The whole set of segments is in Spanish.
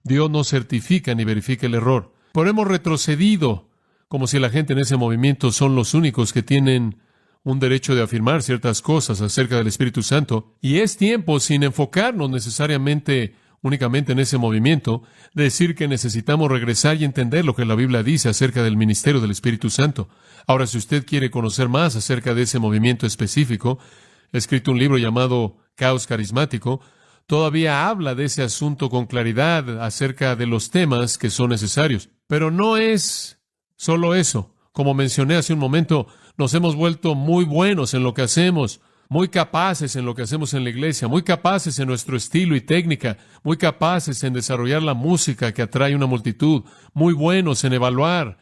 Dios no certifica ni verifica el error. Pero hemos retrocedido, como si la gente en ese movimiento son los únicos que tienen un derecho de afirmar ciertas cosas acerca del Espíritu Santo. Y es tiempo, sin enfocarnos necesariamente únicamente en ese movimiento, de decir que necesitamos regresar y entender lo que la Biblia dice acerca del ministerio del Espíritu Santo. Ahora, si usted quiere conocer más acerca de ese movimiento específico, he escrito un libro llamado Caos Carismático. Todavía habla de ese asunto con claridad acerca de los temas que son necesarios. Pero no es solo eso. Como mencioné hace un momento, nos hemos vuelto muy buenos en lo que hacemos, muy capaces en lo que hacemos en la iglesia, muy capaces en nuestro estilo y técnica, muy capaces en desarrollar la música que atrae una multitud, muy buenos en evaluar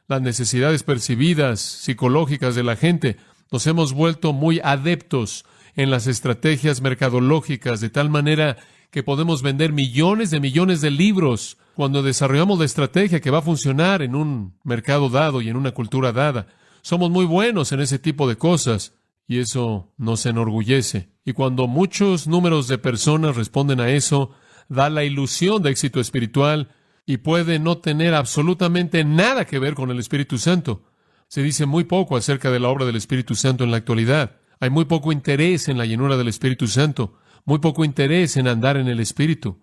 las necesidades percibidas, psicológicas de la gente. Nos hemos vuelto muy adeptos en las estrategias mercadológicas, de tal manera que podemos vender millones de libros cuando desarrollamos la estrategia que va a funcionar en un mercado dado y en una cultura dada. Somos muy buenos en ese tipo de cosas y eso nos enorgullece. Y cuando muchos números de personas responden a eso, da la ilusión de éxito espiritual y puede no tener absolutamente nada que ver con el Espíritu Santo. Se dice muy poco acerca de la obra del Espíritu Santo en la actualidad. Hay muy poco interés en la llenura del Espíritu Santo, muy poco interés en andar en el Espíritu.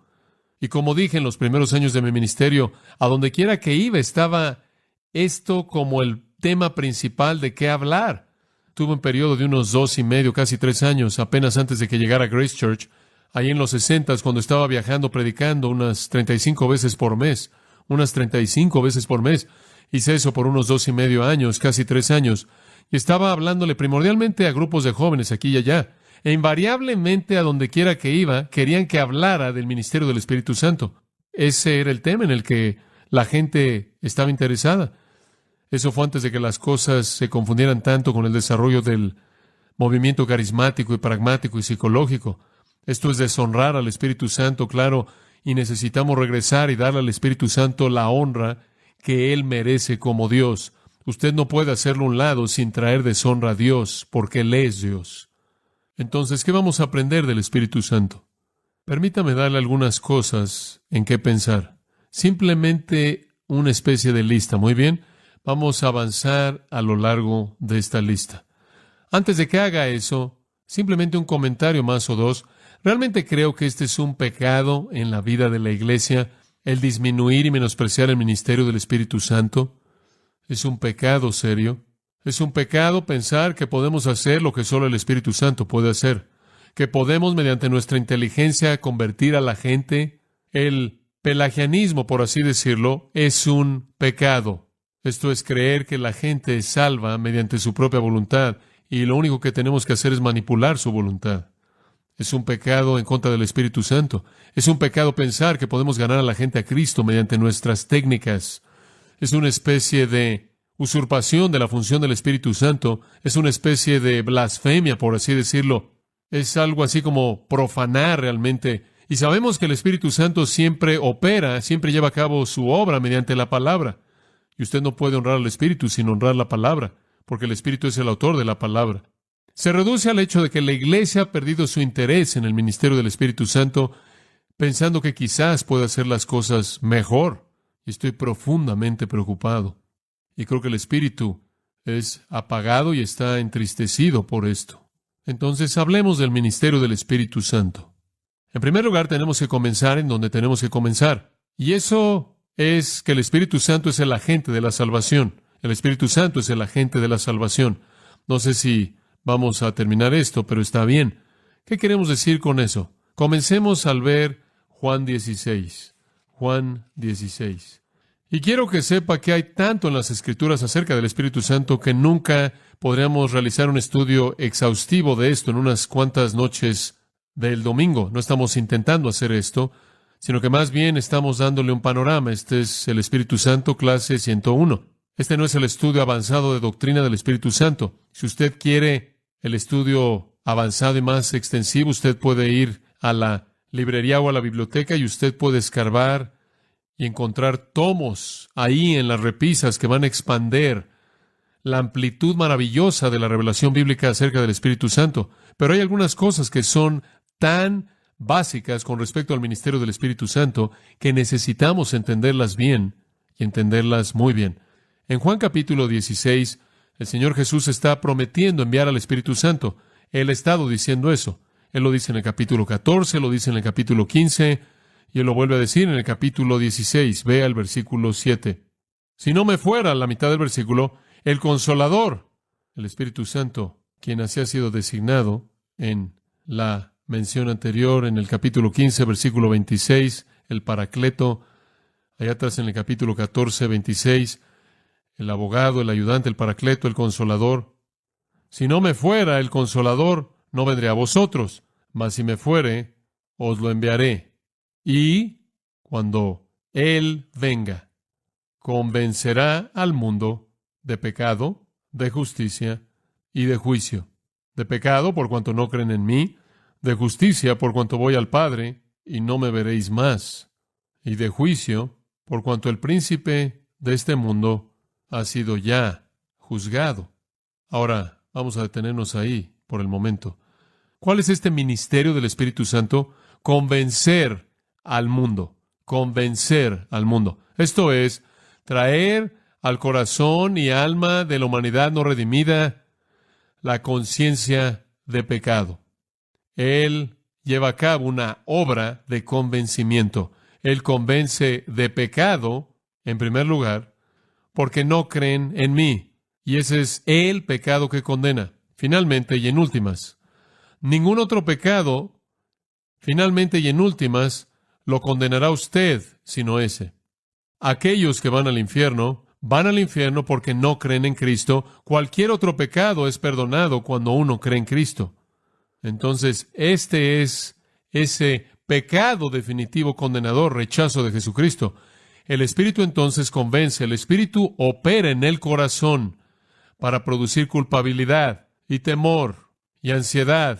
Y como dije en los primeros años de mi ministerio, a donde quiera que iba estaba esto como el tema principal de qué hablar. Tuve un periodo de unos 2.5, casi 3 años, apenas antes de que llegara a Grace Church, ahí en los 60s, cuando estaba viajando, predicando unas 35 veces por mes. Hice eso por unos 2.5 años, casi 3 años. Y estaba hablándole primordialmente a grupos de jóvenes aquí y allá. E invariablemente, a donde quiera que iba, querían que hablara del ministerio del Espíritu Santo. Ese era el tema en el que la gente estaba interesada. Eso fue antes de que las cosas se confundieran tanto con el desarrollo del movimiento carismático y pragmático y psicológico. Esto es deshonrar al Espíritu Santo, claro, y necesitamos regresar y darle al Espíritu Santo la honra que Él merece como Dios. Usted no puede hacerlo a un lado sin traer deshonra a Dios, porque Él es Dios. Entonces, ¿qué vamos a aprender del Espíritu Santo? Permítame darle algunas cosas en qué pensar. Simplemente una especie de lista, ¿muy bien? Vamos a avanzar a lo largo de esta lista. Antes de que haga eso, simplemente un comentario más o dos. Realmente creo que este es un pecado en la vida de la iglesia, el disminuir y menospreciar el ministerio del Espíritu Santo. Es un pecado serio. Es un pecado pensar que podemos hacer lo que solo el Espíritu Santo puede hacer, que podemos mediante nuestra inteligencia convertir a la gente. El pelagianismo, por así decirlo, es un pecado. Esto es creer que la gente es salva mediante su propia voluntad y lo único que tenemos que hacer es manipular su voluntad. Es un pecado en contra del Espíritu Santo. Es un pecado pensar que podemos ganar a la gente a Cristo mediante nuestras técnicas. Es una especie de usurpación de la función del Espíritu Santo. Es una especie de blasfemia, por así decirlo. Es algo así como profanar realmente. Y sabemos que el Espíritu Santo siempre opera, siempre lleva a cabo su obra mediante la palabra. Y usted no puede honrar al Espíritu sin honrar la palabra, porque el Espíritu es el autor de la palabra. Se reduce al hecho de que la iglesia ha perdido su interés en el ministerio del Espíritu Santo, pensando que quizás pueda hacer las cosas mejor. Y estoy profundamente preocupado. Y creo que el Espíritu es apagado y está entristecido por esto. Entonces, hablemos del ministerio del Espíritu Santo. En primer lugar, tenemos que comenzar en donde tenemos que comenzar. Y eso es que el Espíritu Santo es el agente de la salvación. El Espíritu Santo es el agente de la salvación. No sé si vamos a terminar esto, pero está bien. ¿Qué queremos decir con eso? Comencemos al ver Juan 16. Juan 16. Y quiero que sepa que hay tanto en las Escrituras acerca del Espíritu Santo que nunca podríamos realizar un estudio exhaustivo de esto en unas cuantas noches del domingo. No estamos intentando hacer esto, sino que más bien estamos dándole un panorama. Este es el Espíritu Santo, clase 101. Este no es el estudio avanzado de doctrina del Espíritu Santo. Si usted quiere el estudio avanzado y más extensivo, usted puede ir a la librería o a la biblioteca y usted puede escarbar y encontrar tomos ahí en las repisas que van a expander la amplitud maravillosa de la revelación bíblica acerca del Espíritu Santo. Pero hay algunas cosas que son tan básicas con respecto al ministerio del Espíritu Santo que necesitamos entenderlas bien y entenderlas muy bien. En Juan capítulo 16, el Señor Jesús está prometiendo enviar al Espíritu Santo. Él ha estado diciendo eso. Él lo dice en el capítulo 14, lo dice en el capítulo 15, y Él lo vuelve a decir en el capítulo 16. Vea el versículo 7. Si no me fuera, la mitad del versículo, el Consolador, el Espíritu Santo, quien así ha sido designado en la mención anterior, en el capítulo 15, versículo 26, el Paracleto, allá atrás en el capítulo 14, 26, el abogado, el ayudante, el Paracleto, el Consolador. Si no me fuera el Consolador, no vendré a vosotros, mas si me fuere, os lo enviaré. Y cuando Él venga, convencerá al mundo de pecado, de justicia y de juicio. De pecado, por cuanto no creen en mí; de justicia, por cuanto voy al Padre, y no me veréis más; y de juicio, por cuanto el príncipe de este mundo ha sido ya juzgado. Ahora, vamos a detenernos ahí por el momento. ¿Cuál es este ministerio del Espíritu Santo? Convencer al mundo. Convencer al mundo. Esto es, traer al corazón y alma de la humanidad no redimida la conciencia de pecado. Él lleva a cabo una obra de convencimiento. Él convence de pecado, en primer lugar, porque no creen en mí. Y ese es el pecado que condena. Finalmente y en últimas, ningún otro pecado, finalmente y en últimas, lo condenará usted, sino ese. Aquellos que van al infierno porque no creen en Cristo. Cualquier otro pecado es perdonado cuando uno cree en Cristo. Entonces, este es ese pecado definitivo condenador, rechazo de Jesucristo. El Espíritu entonces convence, el Espíritu opera en el corazón para producir culpabilidad y temor y ansiedad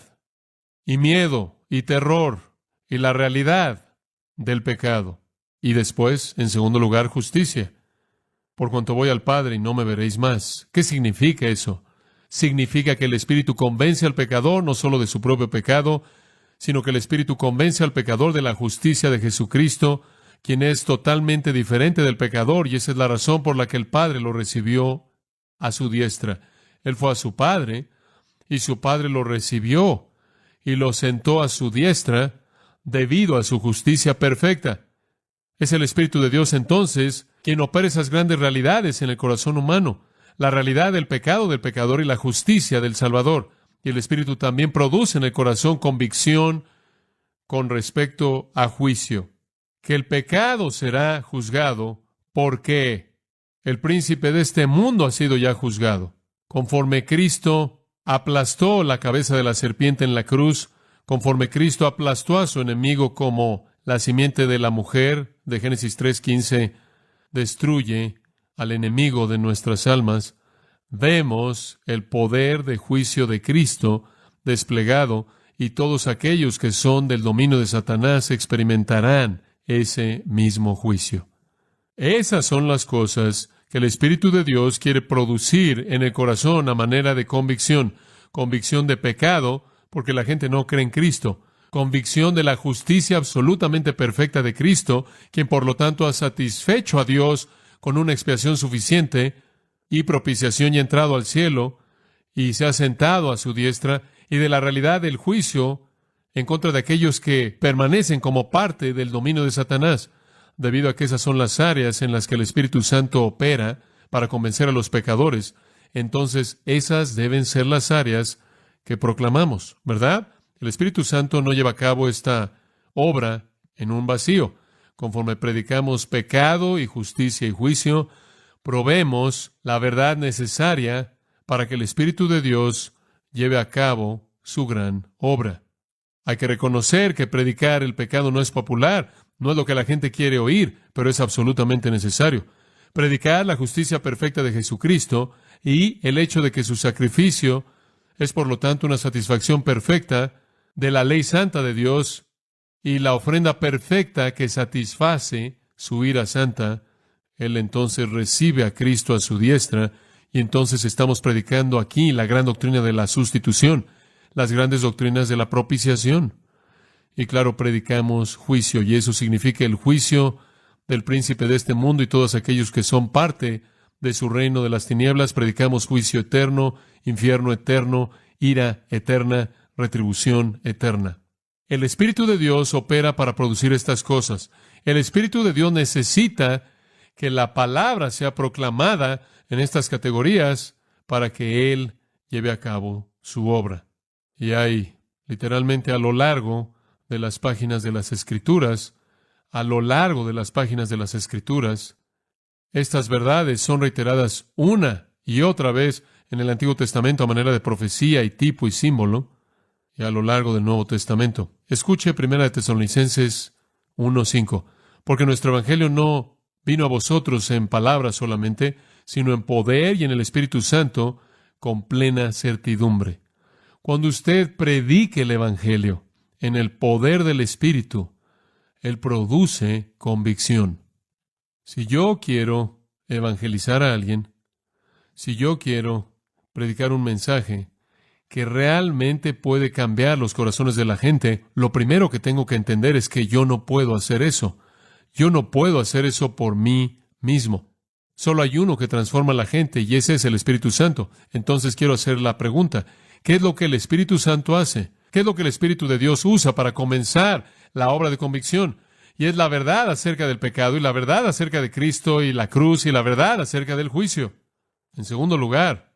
y miedo y terror y la realidad del pecado. Y después, en segundo lugar, justicia. Por cuanto voy al Padre y no me veréis más. ¿Qué significa eso? Significa que el Espíritu convence al pecador no solo de su propio pecado, sino que el Espíritu convence al pecador de la justicia de Jesucristo, quien es totalmente diferente del pecador, y esa es la razón por la que el Padre lo recibió a su diestra. Él fue a su Padre, y su Padre lo recibió, y lo sentó a su diestra debido a su justicia perfecta. Es el Espíritu de Dios, entonces, quien opera esas grandes realidades en el corazón humano, la realidad del pecado del pecador y la justicia del Salvador. Y el Espíritu también produce en el corazón convicción con respecto a juicio, que el pecado será juzgado porque el príncipe de este mundo ha sido ya juzgado. Conforme Cristo aplastó la cabeza de la serpiente en la cruz, conforme Cristo aplastó a su enemigo como la simiente de la mujer, de Génesis 3:15, destruye al enemigo de nuestras almas, vemos el poder de juicio de Cristo desplegado, y todos aquellos que son del dominio de Satanás experimentarán ese mismo juicio. Esas son las cosas que el Espíritu de Dios quiere producir en el corazón a manera de convicción. Convicción de pecado, porque la gente no cree en Cristo. Convicción de la justicia absolutamente perfecta de Cristo, quien por lo tanto ha satisfecho a Dios con una expiación suficiente y propiciación y entrado al cielo, y se ha sentado a su diestra, y de la realidad del juicio en contra de aquellos que permanecen como parte del dominio de Satanás, debido a que esas son las áreas en las que el Espíritu Santo opera para convencer a los pecadores. Entonces, esas deben ser las áreas que proclamamos, ¿verdad? El Espíritu Santo no lleva a cabo esta obra en un vacío. Conforme predicamos pecado y justicia y juicio, proveemos la verdad necesaria para que el Espíritu de Dios lleve a cabo su gran obra. Hay que reconocer que predicar el pecado no es popular, no es lo que la gente quiere oír, pero es absolutamente necesario. Predicar la justicia perfecta de Jesucristo y el hecho de que su sacrificio es por lo tanto una satisfacción perfecta de la ley santa de Dios y la ofrenda perfecta que satisface su ira santa. Él entonces recibe a Cristo a su diestra, y entonces estamos predicando aquí la gran doctrina de la sustitución, las grandes doctrinas de la propiciación. Y claro, predicamos juicio, y eso significa el juicio del príncipe de este mundo y todos aquellos que son parte de su reino de las tinieblas. Predicamos juicio eterno, infierno eterno, ira eterna, retribución eterna. El Espíritu de Dios opera para producir estas cosas. El Espíritu de Dios necesita que la palabra sea proclamada en estas categorías para que Él lleve a cabo su obra. Y hay, literalmente, a lo largo de las páginas de las Escrituras, estas verdades son reiteradas una y otra vez en el Antiguo Testamento a manera de profecía y tipo y símbolo, y a lo largo del Nuevo Testamento. Escuche 1 Tesalonicenses 1:5, porque nuestro Evangelio no vino a vosotros en palabras solamente, sino en poder y en el Espíritu Santo, con plena certidumbre. Cuando usted predique el Evangelio en el poder del Espíritu, Él produce convicción. Si yo quiero evangelizar a alguien, si yo quiero predicar un mensaje que realmente puede cambiar los corazones de la gente, lo primero que tengo que entender es que yo no puedo hacer eso. Yo no puedo hacer eso por mí mismo. Solo hay uno que transforma a la gente, y ese es el Espíritu Santo. Entonces quiero hacer la pregunta: ¿qué es lo que el Espíritu Santo hace? ¿Qué es lo que el Espíritu de Dios usa para comenzar la obra de convicción? Y es la verdad acerca del pecado, y la verdad acerca de Cristo y la cruz, y la verdad acerca del juicio. En segundo lugar,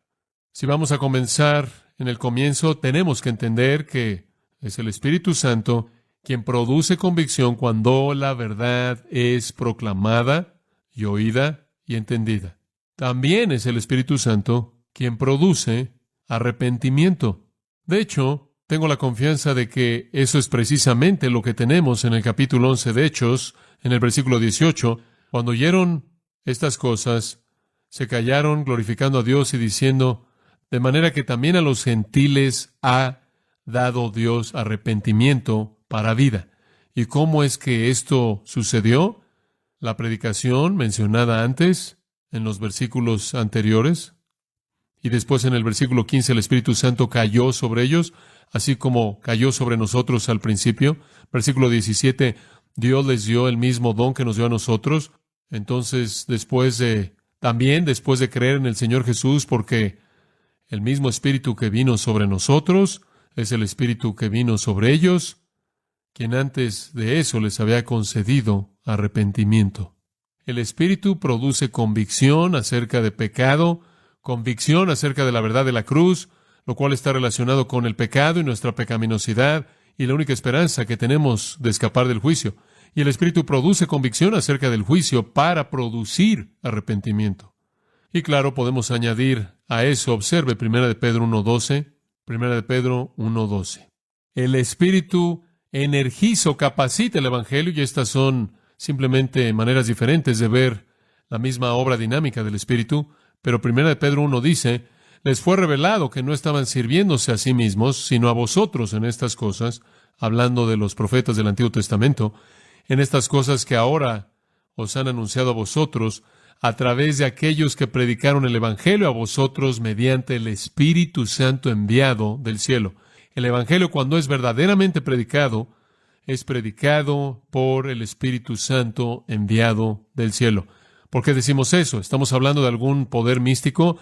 si vamos a comenzar en el comienzo, tenemos que entender que es el Espíritu Santo quien produce convicción cuando la verdad es proclamada y oída y entendida. También es el Espíritu Santo quien produce arrepentimiento. De hecho, tengo la confianza de que eso es precisamente lo que tenemos en el capítulo 11 de Hechos, en el versículo 18. Cuando oyeron estas cosas, se callaron glorificando a Dios y diciendo: de manera que también a los gentiles ha dado Dios arrepentimiento para vida. ¿Y cómo es que esto sucedió? La predicación mencionada antes, en los versículos anteriores, y después en el versículo 15 el Espíritu Santo cayó sobre ellos, así como cayó sobre nosotros al principio. Versículo 17, Dios les dio el mismo don que nos dio a nosotros. Entonces, después de creer en el Señor Jesús, porque el mismo Espíritu que vino sobre nosotros es el Espíritu que vino sobre ellos, quien antes de eso les había concedido arrepentimiento. El Espíritu produce convicción acerca de pecado, convicción acerca de la verdad de la cruz, lo cual está relacionado con el pecado y nuestra pecaminosidad y la única esperanza que tenemos de escapar del juicio. Y el Espíritu produce convicción acerca del juicio para producir arrepentimiento. Y claro, podemos añadir a eso, observe 1 Pedro 1:12, 1 Pedro 1:12. El Espíritu energiza o capacita el Evangelio, y estas son simplemente maneras diferentes de ver la misma obra dinámica del Espíritu. Pero 1 Pedro 1 dice: les fue revelado que no estaban sirviéndose a sí mismos, sino a vosotros en estas cosas, hablando de los profetas del Antiguo Testamento, en estas cosas que ahora os han anunciado a vosotros, a través de aquellos que predicaron el Evangelio a vosotros mediante el Espíritu Santo enviado del cielo. El Evangelio, cuando es verdaderamente predicado, es predicado por el Espíritu Santo enviado del cielo. ¿Por qué decimos eso? ¿Estamos hablando de algún poder místico?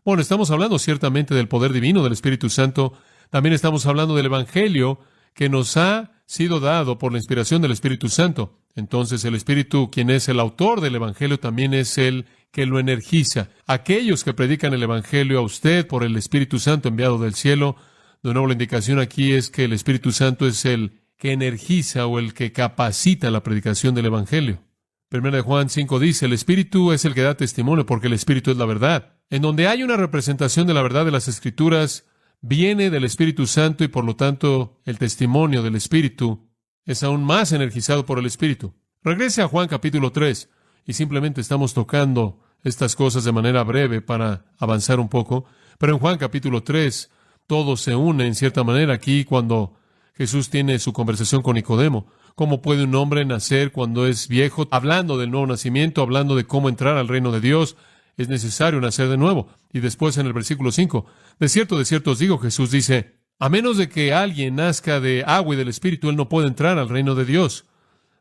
Bueno, estamos hablando ciertamente del poder divino del Espíritu Santo. También estamos hablando del Evangelio que nos ha sido dado por la inspiración del Espíritu Santo. Entonces, el Espíritu, quien es el autor del Evangelio, también es el que lo energiza. Aquellos que predican el Evangelio a usted por el Espíritu Santo enviado del cielo, de nuevo la indicación aquí es que el Espíritu Santo es el que energiza o el que capacita la predicación del Evangelio. 1 Juan 5 dice: el Espíritu es el que da testimonio, porque el Espíritu es la verdad. En donde hay una representación de la verdad de las Escrituras, viene del Espíritu Santo, y por lo tanto el testimonio del Espíritu es aún más energizado por el Espíritu. Regrese a Juan capítulo 3, y simplemente estamos tocando estas cosas de manera breve para avanzar un poco. Pero en Juan capítulo 3, todo se une en cierta manera aquí cuando Jesús tiene su conversación con Nicodemo. ¿Cómo puede un hombre nacer cuando es viejo? Hablando del nuevo nacimiento, hablando de cómo entrar al reino de Dios, es necesario nacer de nuevo. Y después en el versículo 5, de cierto os digo, Jesús dice, A menos de que alguien nazca de agua y del Espíritu, él no puede entrar al reino de Dios.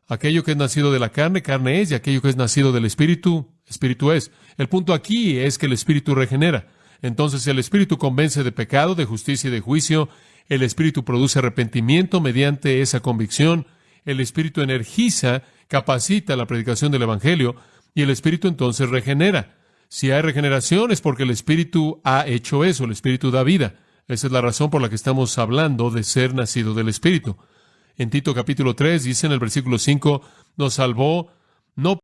Aquello que es nacido de la carne, carne es, y aquello que es nacido del Espíritu, Espíritu es. El punto aquí es que el Espíritu regenera. Entonces el Espíritu convence de pecado, de justicia y de juicio. El Espíritu produce arrepentimiento mediante esa convicción. El Espíritu energiza, capacita la predicación del Evangelio, y el Espíritu entonces regenera. Si hay regeneración es porque el Espíritu ha hecho eso, el Espíritu da vida. Esa es la razón por la que estamos hablando de ser nacido del Espíritu. En Tito capítulo 3 dice en el versículo 5, nos salvó no